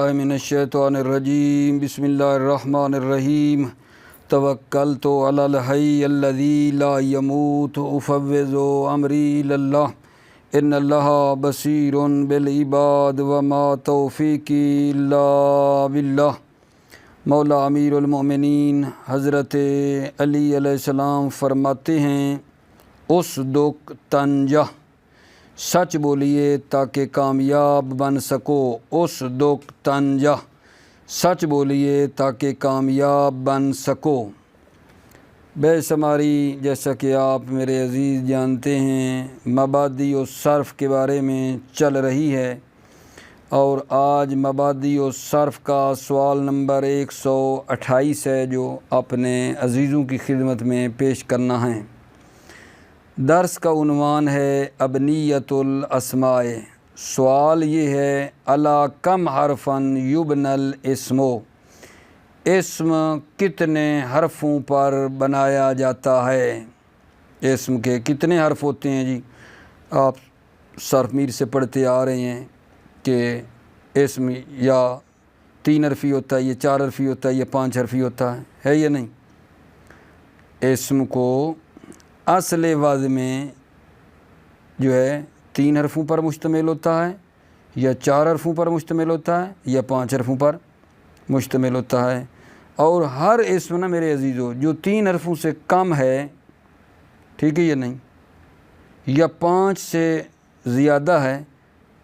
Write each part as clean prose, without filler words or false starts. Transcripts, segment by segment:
باللہ من الشیطان الرجیم بسم اللہ الرحمن الرحیم توکلت علی الحی الذی لا یموت افوض امری اللہ ان اللہ بصیر بالعباد وما توفیقی الا باللہ۔ مولا امیر المؤمنین حضرت علی علیہ السلام فرماتے ہیں، اس دکھ تنجہ، سچ بولیے تاکہ کامیاب بن سکو۔ اس دکھ تنجہ، سچ بولیے تاکہ کامیاب بن سکو۔ بے شماری جیسا کہ آپ میرے عزیز جانتے ہیں مبادی و صرف کے بارے میں چل رہی ہے، اور آج مبادی و صرف کا سوال نمبر 128 ہے جو اپنے عزیزوں کی خدمت میں پیش کرنا ہے۔ درس کا عنوان ہے ابنیت الاسماء۔ سوال یہ ہے، الا کم حرفن یبنى الاسم، اسم کتنے حرفوں پر بنایا جاتا ہے؟ اسم کے کتنے حرف ہوتے ہیں جی؟ آپ صرف میر سے پڑھتے آ رہے ہیں کہ اسم یا 3 حرفی ہوتا ہے، یہ 4 حرفی ہوتا ہے، یہ 5 حرفی ہوتا ہے یا نہیں؟ اسم کو اصل وضع میں جو ہے 3 حرفوں پر مشتمل ہوتا ہے، یا 4 حرفوں پر مشتمل ہوتا ہے، یا 5 حرفوں پر مشتمل ہوتا ہے۔ اور ہر اسم نا میرے عزیزو جو 3 حرفوں سے کم ہے، ٹھیک ہے یا نہیں، یا 5 سے زیادہ ہے،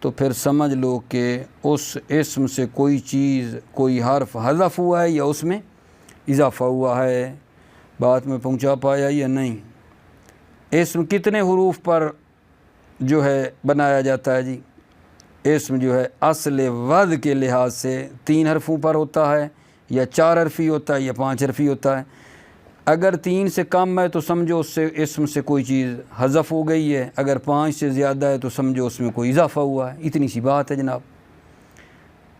تو پھر سمجھ لو کہ اس اسم سے کوئی چیز، کوئی حرف حذف ہوا ہے یا اس میں اضافہ ہوا ہے۔ بات میں پہنچا پایا یا نہیں؟ اسم کتنے حروف پر جو ہے بنایا جاتا ہے جی؟ اسم جو ہے اصل وضع کے لحاظ سے 3 حرفوں پر ہوتا ہے، یا 4 حرفی ہوتا ہے، یا 5 حرفی ہوتا ہے۔ اگر 3 سے کم ہے تو سمجھو اس سے اسم سے کوئی چیز حذف ہو گئی ہے، اگر 5 سے زیادہ ہے تو سمجھو اس میں کوئی اضافہ ہوا ہے۔ اتنی سی بات ہے جناب،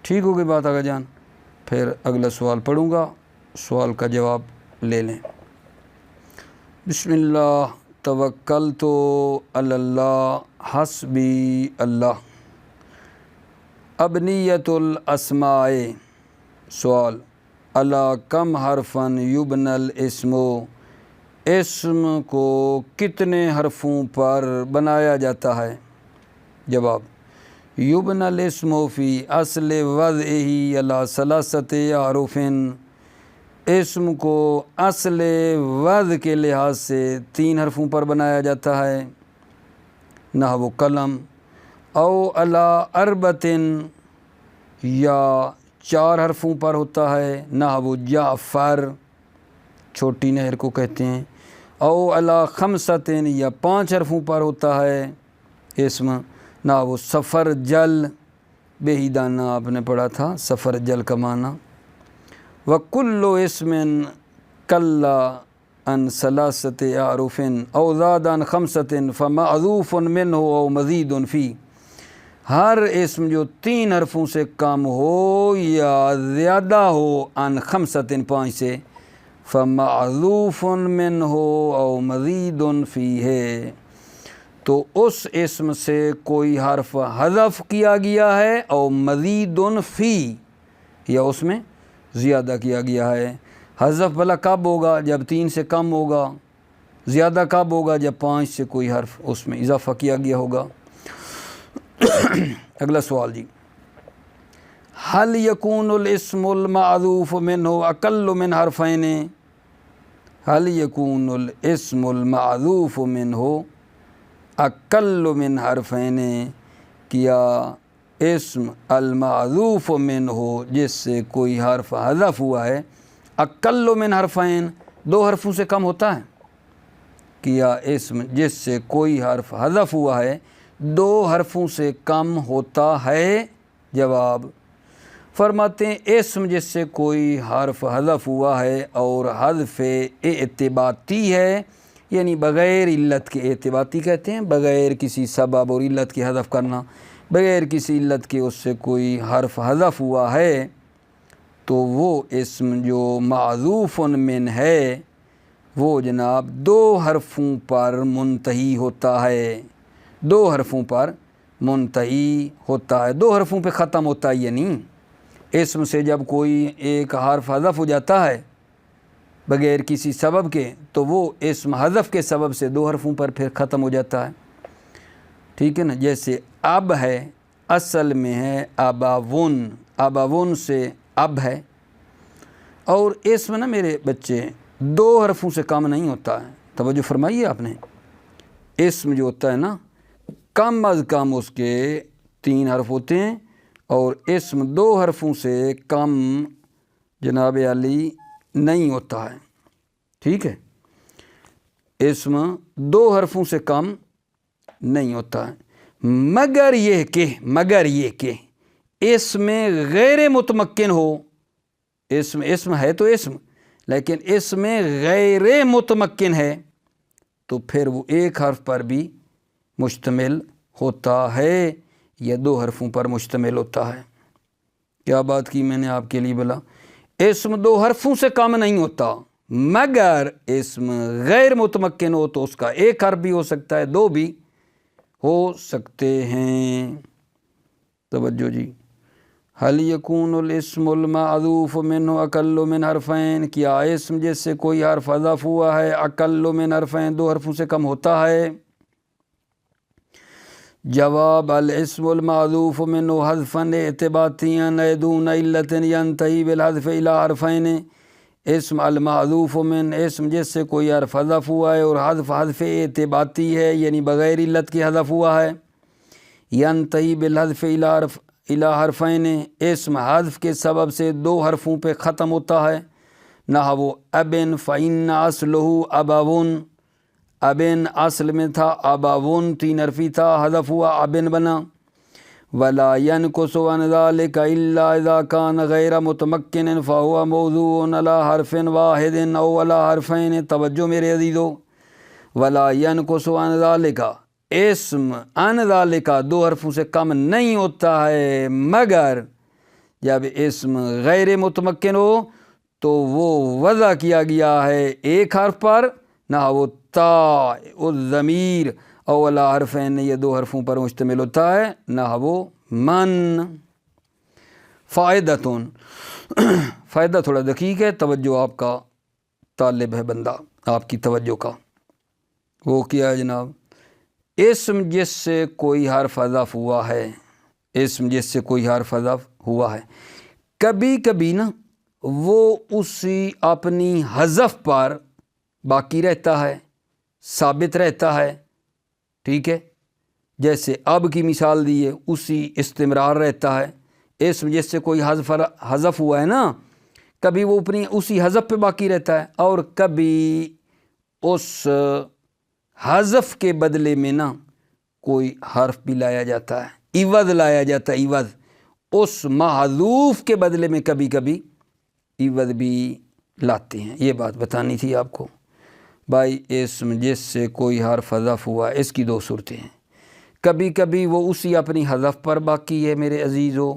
ٹھیک ہو گئی بات آگا جان؟ پھر اگلا سوال پڑھوں گا، سوال کا جواب لے لیں۔ بسم اللہ توکلت علی اللہ حسبی اللہ۔ ابنیت الاسماء۔ سوال، الا کم حرفن یبنى الاسم، اسم کو کتنے حرفوں پر بنایا جاتا ہے؟ جواب، یبنى الاسم فی اصل وضعہ علی 3 احرف، اسم کو اصل وضع کے لحاظ سے 3 حرفوں پر بنایا جاتا ہے، نحو قلم، او علی 4، یا 4 حرفوں پر ہوتا ہے، نحو جعفر، چھوٹی نہر کو کہتے ہیں، او علی 5، یا 5 حرفوں پر ہوتا ہے اسم، نحو سفرجل، بے ہی دانہ آپ نے پڑھا تھا سفرجل کا معنی۔ وَكُلُّ اسم قل عن 3 احرف او زاد عن 5 فمحذوف منہ او مزید فی، ہر اسم جو 3 حرفوں سے کم ہو یا زیادہ ہو عن 5، 5 سے، فمحذوف منہ او مزید فی ہے، تو اس اسم سے کوئی حرف حذف کیا گیا ہے، او مزید فی، یا اس میں زیادہ کیا گیا ہے۔ حذف بھلا کب ہوگا؟ جب 3 سے کم ہوگا۔ زیادہ کب ہوگا؟ جب 5 سے کوئی حرف اس میں اضافہ کیا گیا ہوگا۔ اگلا سوال جی، هل يكون الاسم المحذوف منه اقل من حرفین؟ هل يكون الاسم المحذوف منه اقل من حرفین؟ کیا اسم المحذوف منہ جس سے کوئی حرف حذف ہوا ہے، اقل من حرفین، 2 حرفوں سے کم ہوتا ہے؟ کیا اسم جس سے کوئی حرف حذف ہوا ہے 2 حرفوں سے کم ہوتا ہے؟ جواب، فرماتے ہیں اسم جس سے کوئی حرف حذف ہوا ہے اور حذف اعتباطی ہے، یعنی بغیر علت کے، اعتباطی کہتے ہیں بغیر کسی سبب اور علت کے حذف کرنا، بغیر کسی علت کے اس سے کوئی حرف حذف ہوا ہے، تو وہ اسم جو معذوف من ہے وہ جناب 2 حرفوں پر منتہی ہوتا ہے، 2 حرفوں پر منتہی ہوتا ہے، 2 حرفوں پہ ختم ہوتا ہے، یعنی اسم سے جب کوئی ایک حرف حذف ہو جاتا ہے بغیر کسی سبب کے تو وہ اسم حذف کے سبب سے 2 حرفوں پر پھر ختم ہو جاتا ہے، ٹھیک ہے نا۔ جیسے اب ہے، اصل میں ہے اباون، اباون سے اب ہے، اور اسم نا میرے بچے 2 حرفوں سے کم نہیں ہوتا ہے، توجہ فرمائیے آپ نے۔ اسم جو ہوتا ہے نا کم از کم اس کے 3 حرف ہوتے ہیں، اور اسم 2 حرفوں سے کم جناب علی نہیں ہوتا ہے، ٹھیک ہے۔ اسم 2 حرفوں سے کم نہیں ہوتا ہے، مگر یہ کہ اسم غیر متمکن ہو، اسم ہے تو اسم، لیکن اسم غیر متمکن ہے تو پھر وہ 1 حرف پر بھی مشتمل ہوتا ہے یا 2 حرفوں پر مشتمل ہوتا ہے۔ کیا بات کی میں نے آپ کے لیے بلا، اسم 2 حرفوں سے کم نہیں ہوتا، مگر اسم غیر متمکن ہو تو اس کا 1 حرف بھی ہو سکتا ہے، 2 بھی ہو سکتے ہیں۔ توجہ جی، حل یکون الاسم المحذوف منہ اقل من حرفین، کیا اسم جس سے کوئی حرف حذف ہوا ہے اقل من حرفین 2 حرفوں سے کم ہوتا ہے؟ جواب، الاسم المحذوف منہ حذفا اعتباطیا دون علت ینتہی بالحذف الی حرفین، اسم المحذوف من، اسم جس سے کوئی حرف حذف ہوا ہے اور حذف اعتباطی ہے یعنی بغیر علت کے حذف ہوا ہے، ینتہی بالحذف الی حرفین، اسم حذف کے سبب سے 2 حرفوں پہ ختم ہوتا ہے، نحو ابن فإن اصلہ اباون، ابن اصل میں تھا اباون 3 حرفی تھا، حذف ہوا ابن بنا۔ ولا ينقص عن ذلك الا اذا كان غیر متمکن فهو موضوع على حرف واحد او على حرفین۔ توجہ میرے عزیزو، ولا ينقص عن ذلك، اسم عن ذلك 2 حرفوں سے کم نہیں ہوتا ہے، مگر جب اسم غیر متمکن ہو تو وہ وضع کیا گیا ہے 1 حرف پر، نہ وہ تا الضمیر او علی حرفین، یہ 2 حرفوں پر مشتمل ہوتا ہے، نہ وہ من۔ فائدتون، فائدہ تھوڑا دقیق ہے، توجہ آپ کا طالب ہے بندہ، آپ کی توجہ کا، وہ کیا ہے جناب، اسم جس سے کوئی حرف حذف ہوا ہے، اسم جس سے کوئی حرف حذف ہوا ہے، کبھی کبھی نا وہ اسی اپنی حذف پر باقی رہتا ہے، ثابت رہتا ہے، ٹھیک ہے۔ جیسے اب کی مثال دی ہے، اسی استمرار رہتا ہے۔ اسم جس سے کوئی حذف ہوا ہے نا، کبھی وہ اپنی اسی حذف پہ باقی رہتا ہے، اور کبھی اس حذف کے بدلے میں نا کوئی حرف بھی لایا جاتا ہے، عوض لایا جاتا ہے، عوض اس محذوف کے بدلے میں کبھی کبھی عوض بھی لاتے ہیں۔ یہ بات بتانی تھی آپ کو بھائی، اسم جس سے کوئی حرف حذف ہوا ہے، اس کی 2 صورتیں ہیں، کبھی کبھی وہ اسی اپنی حذف پر باقی ہے میرے عزیزو،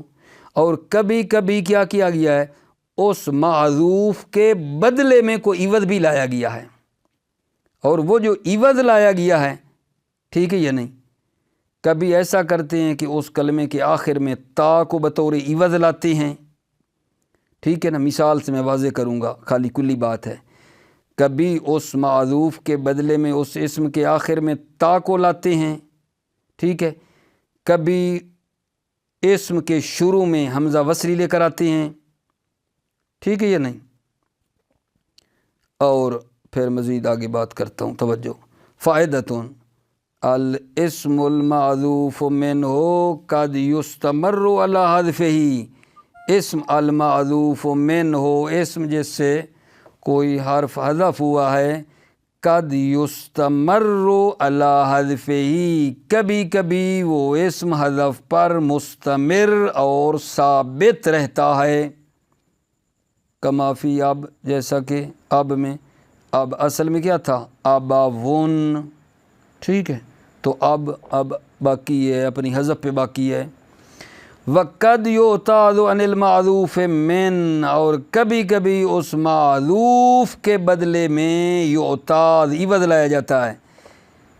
اور کبھی کبھی کیا کیا گیا ہے، اس محذوف کے بدلے میں کوئی عوض بھی لایا گیا ہے، اور وہ جو عوض لایا گیا ہے، ٹھیک ہے یا نہیں، کبھی ایسا کرتے ہیں کہ اس کلمے کے آخر میں تا کو بطور عوض لاتے ہیں، ٹھیک ہے نا۔ مثال سے میں واضح کروں گا، خالی کلی بات ہے، کبھی اس معذوف کے بدلے میں اس اسم کے آخر میں تا کو لاتے ہیں، ٹھیک ہے، کبھی اسم کے شروع میں حمزہ وصلی لے کر آتے ہیں، ٹھیک ہے یا نہیں۔ اور پھر مزید آگے بات کرتا ہوں، توجہ۔ فائدتون، الاسم المعذوف منہ قد یستمر علی حذفہ، اسم المعذوف منہ، اسم جس سے کوئی حرف حذف ہوا ہے، قد یستمر علی حذفہ، کبھی کبھی وہ اسم حذف پر مستمر اور ثابت رہتا ہے، کما فی اب، جیسا کہ اب میں، اب اصل میں کیا تھا، اباون، ٹھیک ہے، تو اب باقی ہے، اپنی حذف پہ باقی ہے۔ وقد یعتاد عن المعذوف من، اور کبھی کبھی اس معذوف کے بدلے میں یعتاد عوض لایا جاتا ہے،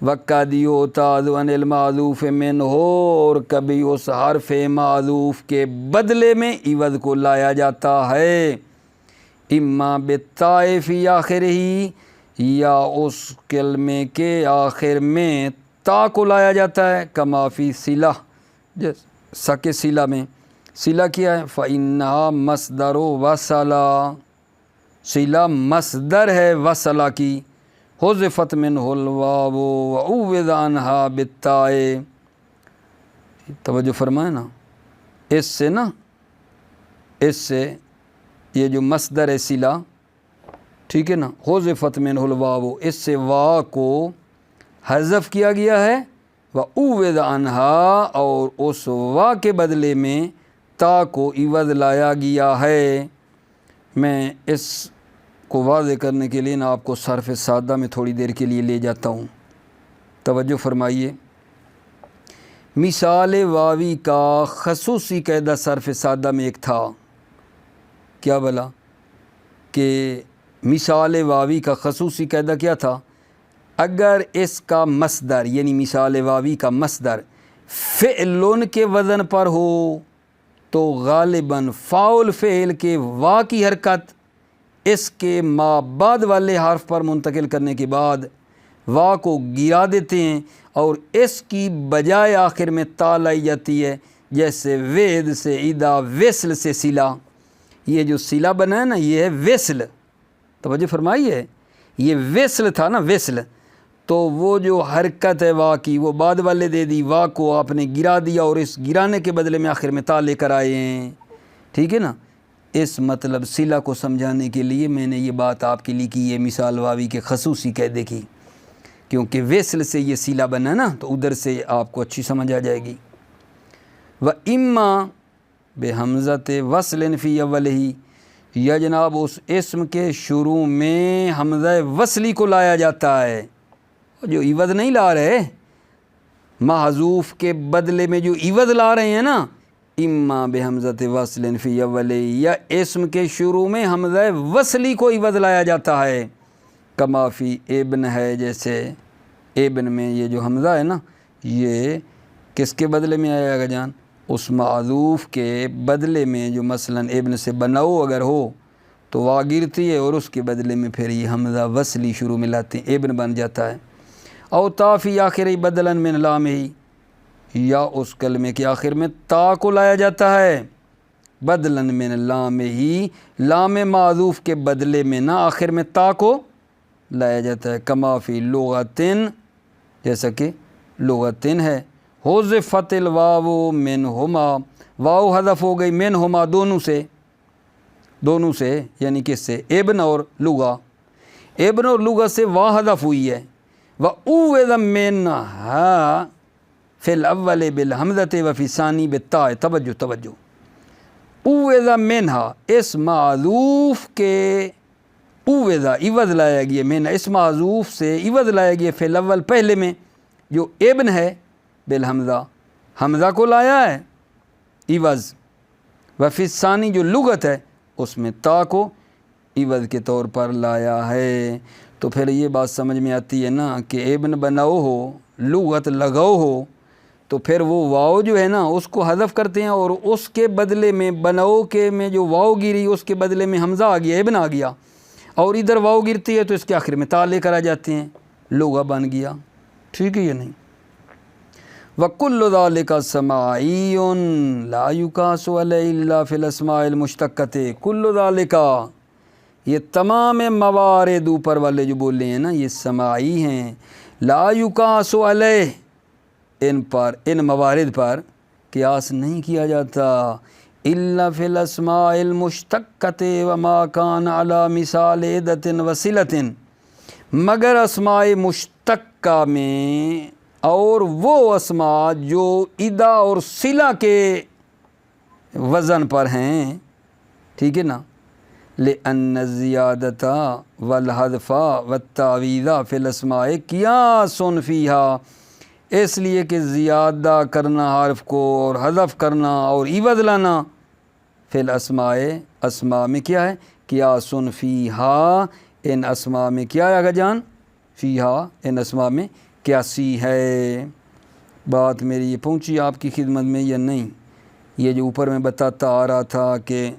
وقدیو تاد عن المعذوف من ہو، اور کبھی اس حرف معذوف کے بدلے میں عوض کو لایا جاتا ہے، اما بالتاء فی آخر ہی، یا اس کلمے کے آخر میں تا کو لایا جاتا ہے، کما فی صلہ، جیسا کہ صلہ میں، صلہ کیا ہے فإنہا مصدر وصلہ، صلہ مصدر ہے وصلہ کی، حذفت منہ الواو وعوض عنہا بالتاء، توجہ فرمائے نا، اس سے یہ جو مصدر ہے صلہ، ٹھیک ہے نا، حذفت منہ الواو، اس سے وا کو حذف کیا گیا ہے، وعوض عنہا، اور اس وا کے بدلے میں تا کو عوض لایا گیا ہے۔ میں اس کو واضح کرنے کے لیے نا آپ کو صرف سادہ میں تھوڑی دیر کے لیے لے جاتا ہوں، توجہ فرمائیے۔ مثال واوی کا خصوصی قاعدہ صرف سادہ میں ایک تھا، کیا بلا کہ مثال واوی کا خصوصی قاعدہ کیا تھا؟ اگر اس کا مصدر یعنی مثال واوی کا مصدر فعلن کے وزن پر ہو تو غالباً فاعل فعل کے وا کی حرکت اس کے ما بعد والے حرف پر منتقل کرنے کے بعد وا کو گرا دیتے ہیں، اور اس کی بجائے آخر میں تا لائی جاتی ہے، جیسے وید سے ادا، وصل سے صلہ۔ یہ جو صلہ بنا ہے نا، یہ ہے وصل، توجہ فرمائیے، یہ وصل تھا نا، وصل، تو وہ جو حرکت ہے وا کی وہ بعد والے دے دی، وا کو آپ نے گرا دیا، اور اس گرانے کے بدلے میں آخر میں تا لے کر آئے ہیں، ٹھیک ہے نا۔ اس مطلب صلہ کو سمجھانے کے لیے میں نے یہ بات آپ کے لیے کی ہے، مثال واوی کے خصوصی قاعدے کی، کیونکہ وصل سے یہ صلہ بنا نا، تو ادھر سے آپ کو اچھی سمجھ آ جائے گی۔ وَإِمَّا بِحَمْزَةِ وَصْلٍ فِي أَوَّلِهِ، یا جناب اس اسم کے شروع میں حمزہ وصلی کو لایا جاتا ہے، جو عوض نہیں لا رہے، محذوف کے بدلے میں جو عوض لا رہے ہیں نا، اما بحمزۃ وصل فی اول، یا اسم کے شروع میں حمزہ وصلی کو عوض لایا جاتا ہے، کما فی ابن ہے، جیسے ابن میں یہ جو حمزہ ہے نا، یہ کس کے بدلے میں آیا گا جان؟ اس معذوف کے بدلے میں، جو مثلا ابن سے بناؤ اگر ہو تو وا گرتی ہے، اور اس کے بدلے میں پھر یہ حمزہ وصلی شروع میں لاتے ہیں، ابن بن جاتا ہے۔ او تا فی آخر بدلا من لامہ، یا اس کلمے کے آخر میں تا کو لایا جاتا ہے، بدلا من لامہ، لام معذوف کے بدلے میں نا آخر میں تا کو لایا جاتا ہے، کما فی لغتن، جیسا کہ لغتن ہے، حذفت الواو منہما، واو حذف ہو گئی منہما، دونوں سے، یعنی کس سے؟ ابن اور لغہ، ابن اور لغہ سے وا حذف ہوئی ہے، وَأُوِّذَ مِنْهَا فِي الْأَوَّلِ بِالْحَمْزَةِ وَفِي الثَّانِي بِالتَّاءِ، توجہ، اُوِّذَ مِنْهَا، اس معذوف کے اُوِّذَ عوض لایا گیا، مِنْهَا اس معذوف سے عوض لایا گیا، فی الاول پہلے میں جو ابن ہے، بالحمزہ، حمزہ کو لایا ہے عوض، وفی الثانی جو لغت ہے اس میں تا کو عوض کے طور پر لایا ہے۔ تو پھر یہ بات سمجھ میں آتی ہے نا کہ ابن بناؤ ہو، لغت لگاؤ ہو، تو پھر وہ واو جو ہے نا اس کو حذف کرتے ہیں، اور اس کے بدلے میں بناؤ کے میں جو واو گری اس کے بدلے میں حمزہ آ گیا، ابن آ گیا، اور ادھر واو گرتی ہے تو اس کے آخر میں تا لے کر آ جاتے ہیں، لغہ بن گیا، ٹھیک ہے یا نہیں؟ وَكُلُّ ذَلِكَ سَمَاعِيٌّ لَا يُقَاسُ عَلَيْهِ إِلَّا فِي الْأَسْمَاءِ الْمُشْتَقَّةِ، کُلُّ ذَلِكَ، یہ تمام موارد اوپر والے جو بولے ہیں نا یہ سماعی ہیں، لا یقاس علیہ، ان پر، ان موارد پر قیاس نہیں کیا جاتا، الا فی الاسماء المشتقۃ وما کان علی مثال عدۃ وصلۃ، مگر اسماء مشتقہ میں اور وہ اسماء جو ادا اور صلہ کے وزن پر ہیں، ٹھیک ہے نا، لأن الزیادۃ والحذف والتعویض فی الاسماء قیاس فیہا، اس لیے کہ زیادہ کرنا حرف کو اور حذف کرنا اور عوض لانا فی الاسماء، اسماء میں کیا ہے؟ قیاس فیہا، ان اسماء میں کیا ہے آگا جان؟ فیہا، ان اسماء میں 81 ہے۔ بات میری یہ پہنچی آپ کی خدمت میں یا نہیں؟ یہ جو اوپر میں بتاتا آ رہا تھا کہ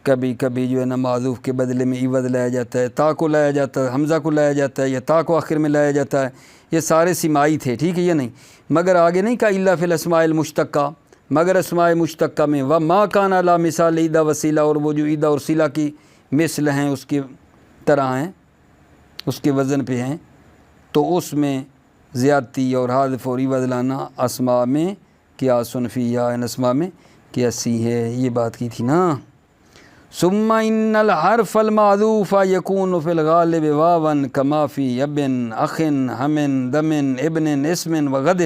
کبھی کبھی جو ہے نا معذوف کے بدلے میں عوض لایا جاتا ہے، تا کو لایا جاتا ہے، حمزہ کو لایا جاتا ہے، یا تا کو آخر میں لایا جاتا ہے، یہ سارے سماعی تھے، ٹھیک ہے یا نہیں؟ مگر آگے نہیں کہا الا فی الاسماء المشتقہ، مگر اسماء مشتقہ میں وما کان علی مثال ایدا وسیلہ، اور وہ جو ایدا اور وسیلہ کی مثل ہیں، اس کی طرح ہیں، اس کے وزن پہ ہیں، تو اس میں زیادتی اور حذف اور عوض لانا اسماء میں قیاس فیہا، ان اسماء میں قیاسی ہے، یہ بات کی تھی نا۔ ثم ان الحرف المعذوف یکون فی الغالب واوا کما فی ابن اخ ہم دم ابن اسم وغد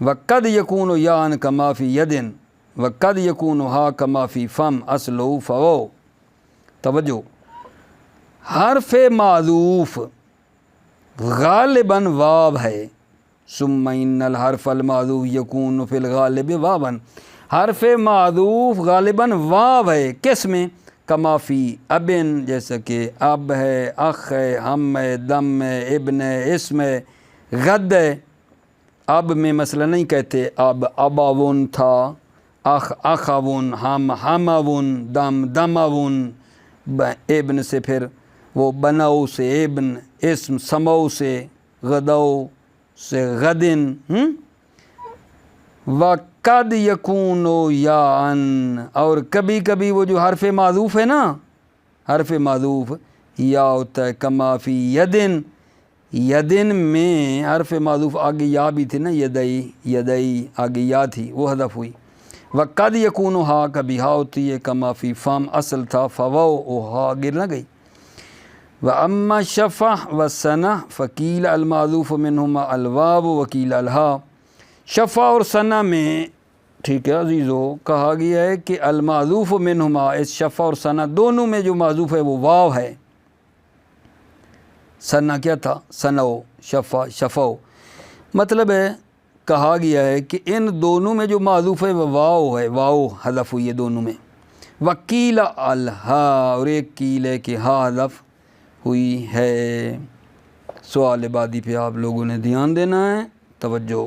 وقد یکون یا کما فی ید وقد یکون ہا کما فی فم اصلہ فو۔ توجہ، حرف معذوف غالباً واو ہے۔ ثم ان الحرف المعذوف یکون فی الغالب واوا، حرف معذوف غالباً واو ہے، کس میں؟ کما فی ابن، جیسا کہ اب ہے، اخ ہے، ہم ہے، دم ہے، ابن ہے، اسم ہے، غد ہے۔ اب میں مسئلہ نہیں کہتے اب اباون تھا، اخ اخاون، ہم ہماون، دم دماون، ابن سے پھر وہ بناؤ سے ابن، اسم سمو سے، غدو سے غدن، وقد یکون یا ان، اور کبھی کبھی وہ جو حرف معذوف ہے نا، حرف معذوف یا ہوتا ہے، کما فی یدن، یدن میں حرف معذوف آگے یا بھی تھی نا، یدئی یدئی آگے یا تھی، وہ حذف ہوئی۔ وقد یکون ہا، کبھی ہا ہوتی ہے، کما فی فم اصل تھا فوو، وہ ہا گر نہ گئی۔ واما شفع وسنہ فقیل المعذوف منہما الواو وقیل الہا، شفع اور ثنا میں، ٹھیک ہے عزیزو، کہا گیا ہے کہ المعذوف منہما، اس شفع اور ثنا دونوں میں جو معذوف ہے وہ واو ہے۔ ثنا کیا تھا؟ ثنو، شفع شفو، مطلب ہے کہا گیا ہے کہ ان دونوں میں جو معذوف ہے وہ واو ہے، واو حذف ہوئی ہے دونوں میں۔ وقیل الہا، اور ایک قیل ہے کہ ہا حذف ہوئی ہے۔ سوال بعدی پہ آپ لوگوں نے دھیان دینا ہے، توجہ۔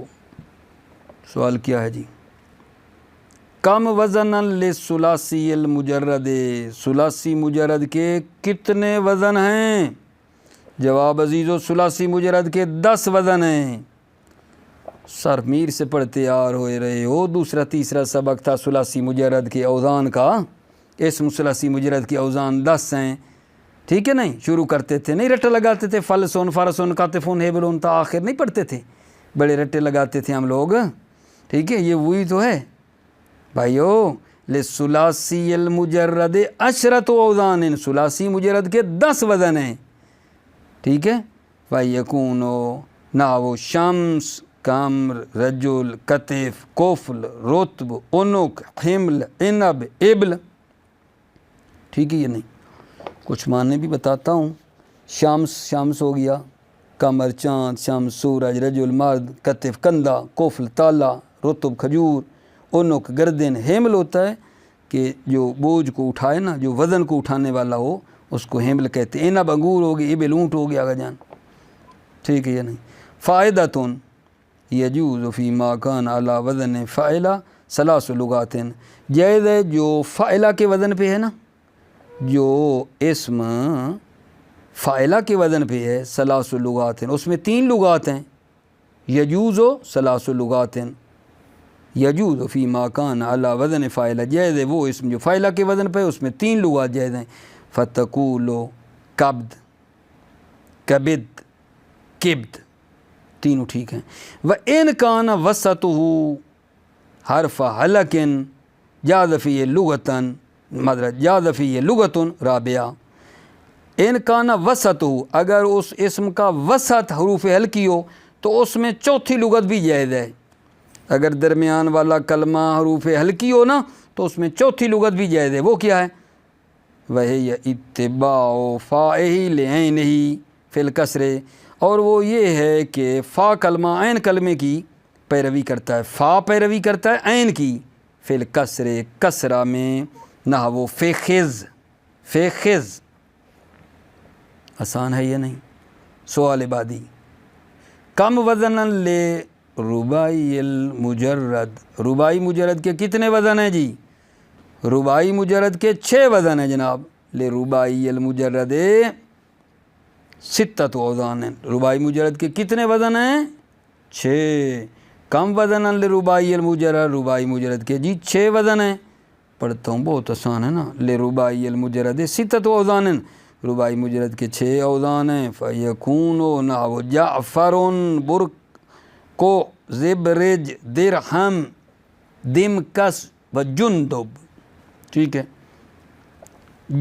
سوال کیا ہے جی؟ کم وزن للثلاثی المجرد، ثلاثی مجرد کے کتنے وزن ہیں؟ جواب عزیزو، ثلاثی مجرد کے 10 وزن ہیں۔ سر میر سے پڑھتے آ رہے ہو، دوسرا تیسرا سبق تھا ثلاثی مجرد کے اوزان کا، اسم ثلاثی مجرد کے اوزان 10 ہیں، ٹھیک ہے نہیں؟ شروع کرتے تھے، نہیں رٹے لگاتے تھے، فلسون فرسون کاتفون ہیبلون تا آخر نہیں پڑھتے تھے، بڑے رٹے لگاتے تھے ہم لوگ، ٹھیک ہے؟ یہ وہی تو ہے بھائیو، للثلاثی المجرد 10 اوزان، ثلاثی مجرد کے 10 وزن ہیں، ٹھیک ہے؟ فَيَكُونُ نَحْوُ شَمْس، قمر، رجل، کتف، کفل، رتب، عنق، حمل، عنب، ابل، ٹھیک ہے یہ نہیں؟ کچھ معنی بھی بتاتا ہوں۔ شمس، شمس ہو گیا، قمر چاند، شمس سورج، رجل مرد، کتف کندھا، کفل تالا، رتب کھجور، عنق گردن، حمل ہوتا ہے کہ جو بوجھ کو اٹھائے نا، جو وزن کو اٹھانے والا ہو اس کو حمل کہتے ہیں۔ عنب انگور ہو گئی، ابل اونٹ ہو گیا آگا جان، ٹھیک ہے یا نہیں؟ فائدتن یجوز فی ما کان علی وزن فاعلہ ثلاث لغات، جائز ہے جو فاعلہ کے وزن پہ ہے نا، جو اسم فاعلہ کے وزن پہ ہے، ثلاث لغات، اس میں 3 لغات ہیں، یجوز و ثلاث لغات، یجوز فی ما کان علی وزن فاعلہ، جائز ہے وہ اسم جو فاعلہ کے وزن پہ ہے، اس میں 3 لغات جائز ہیں۔ فتقول کبد، کبد، کبد، تینوں ٹھیک ہیں۔ وَإِنْ كَانَ وَسَطُهُ حرف حلق جاز فیہ لغتاً، مدرج جاز فیہ لغتاً رابعہ۔ ان کانا وسط ہو، اگر اس اسم کا وسط حروف حلقی ہو تو اس میں چوتھی لغت بھی جائز ہے۔ اگر درمیان والا کلمہ حروف حلقی ہو نا تو اس میں چوتھی لغت بھی جائز ہے، وہ کیا ہے؟ وہی اتباع فاعہ لعینہ فی الکسر، اور وہ یہ ہے کہ فا کلمہ عین کلمے کی پیروی کرتا ہے، فا پیروی کرتا ہے عین کی، فی الکسر کسرہ میں، نحو فخذ، آسان ہے یا نہیں؟ سوال بعدی، کم وزن لے رباعی المجرد، رباعی مجرد کے کتنے وزن ہیں جی؟ رباعی مجرد کے 6 وزن ہیں جناب، لے رباعی المجرد 6 اوزان ہیں، رباعی مجرد کے کتنے وزن ہیں؟ 6۔ کم وزن لے رباعی المجرد، رباعی مجرد کے جی 6 وزن ہیں، پڑھتا ہوں بہت آسان ہے نا، لے رباعی المجرد 6 اوزان، رباعی مجرد کے 6 اوزان ہیں، فَيَكُونُ نَحْوُ جَعْفَرٌ برکو زبرج درہم دمکس و جندب، ٹھیک ہے۔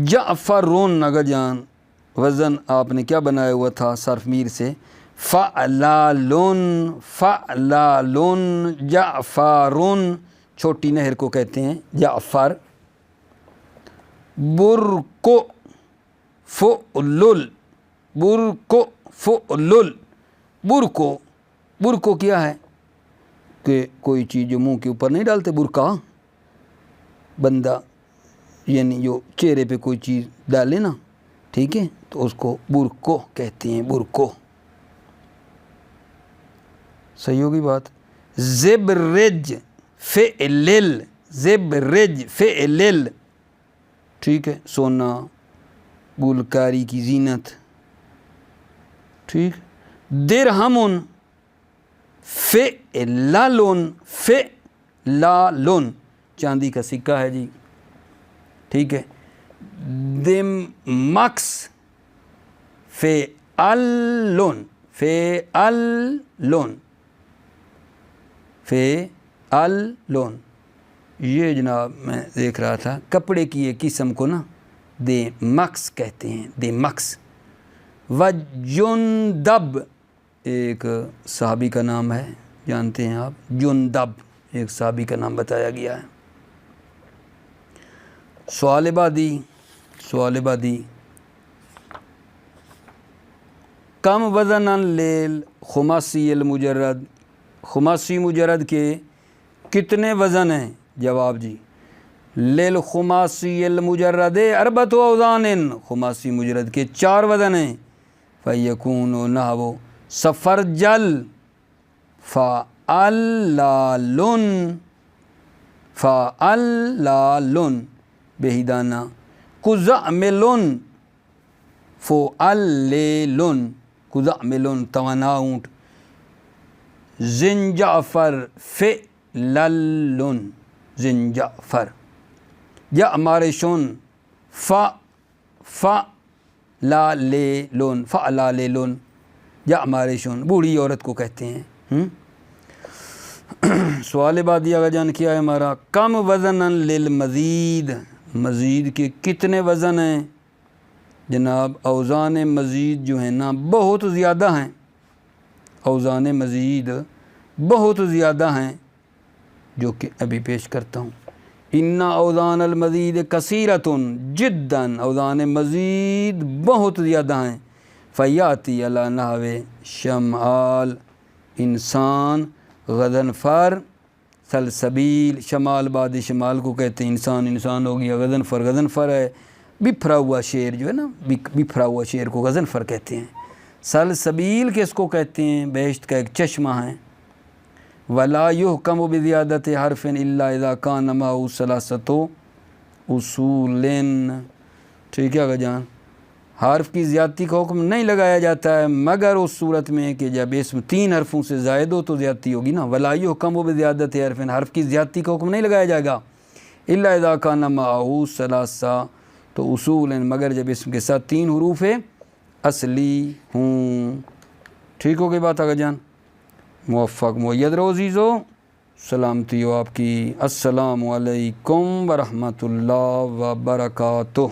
جعفرون اگر جان وزن آپ نے کیا بنایا ہوا تھا صرف میر سے، فعلالون، فعلالون، جعفرون، چھوٹی نہر کو کہتے ہیں جعفر، برکو فعلل، برکو فعلل، برکو، برکو کیا ہے کہ کوئی چیز جو منہ کے اوپر نہیں ڈالتے، برکا، بندہ یعنی جو چہرے پہ کوئی چیز ڈالے نا، ٹھیک ہے، تو اس کو برکو کہتے ہیں، برکو، صحیح ہوگی بات۔ زبرج فعلل، زبرج فعلل، ٹھیک ہے، سونا، گلکاری کی زینت، ٹھیک۔ درہمن فعلالن، فعلالن، چاندی کا سکہ ہے جی، ٹھیک ہے۔ دمکس فعلن، فعلن، فعلن، یہ جناب میں دیکھ رہا تھا کپڑے کی ایک قسم کو نا دمکس کہتے ہیں، دمکس۔ وجندب ایک صحابی کا نام ہے، جانتے ہیں آپ، جندب ایک صحابی کا نام بتایا گیا ہے۔ سوال بعدی، سوال بعدی، کم وزن لیل خماسی المجرد، خماسی مجرد کے کتنے وزن ہیں؟ جواب جی، لیل خماسی المجرد اربعۃ اوزان، خماسی مجرد کے 4 وزن ہیں، فَيَكُونُ نَحْوُ سفرجل، فعلالن، فعلالن، بہیدانہ، قزعملن، فعللن، قزعملن، توانا اونٹ، زنجعفر فعللن، زنجعفر، یعمرشن فعلالن، فعلالن، یعمرشن، بوڑھی عورت کو کہتے ہیں۔ سوال بعدی آگا جان کیا ہے ہمارا، کم وزن للمزید، مزید کے کتنے وزن ہیں؟ جناب اوزان مزید جو ہیں نا بہت زیادہ ہیں، اوزان مزید بہت زیادہ ہیں، جو کہ ابھی پیش کرتا ہوں۔ ان اوزان المزید کثیرۃ جدا، اوزان مزید بہت زیادہ ہیں، فیاتی علی نحو شمال، انسان، غضنفر، سلسبیل، شمال بعد شمال کو کہتے ہیں انسان، انسان ہو گیا، غضنفر، غضنفر ہے بپھرا ہوا شیر جو ہے نا، بپھرا ہوا شیر کو غضنفر کہتے ہیں، سلسبیل کس کو کہتے ہیں؟ بہشت کا ایک چشمہ ہے۔ ولا یحکم بزیادت حرف الا اذا کان معه ثلاثۃ اصول، ٹھیک ہے آگا جان، حرف کی زیادتی کا حکم نہیں لگایا جاتا ہے مگر اس صورت میں کہ جب اسم 3 حرفوں سے زائد ہو تو زیادتی ہوگی نا، ولا یحکم بزیادت حرف، حرف کی زیادتی کا حکم نہیں لگایا جائے گا، الا اذا کان معه ثلاثہ، تو اصول، مگر جب اسم کے ساتھ 3 حروف اصلی ہوں، ٹھیک ہو گئی بات آگا جان۔ موفق معید رہو عزیزو، سلامتی ہو آپ کی، السلام علیکم ورحمۃ اللہ وبرکاتہ۔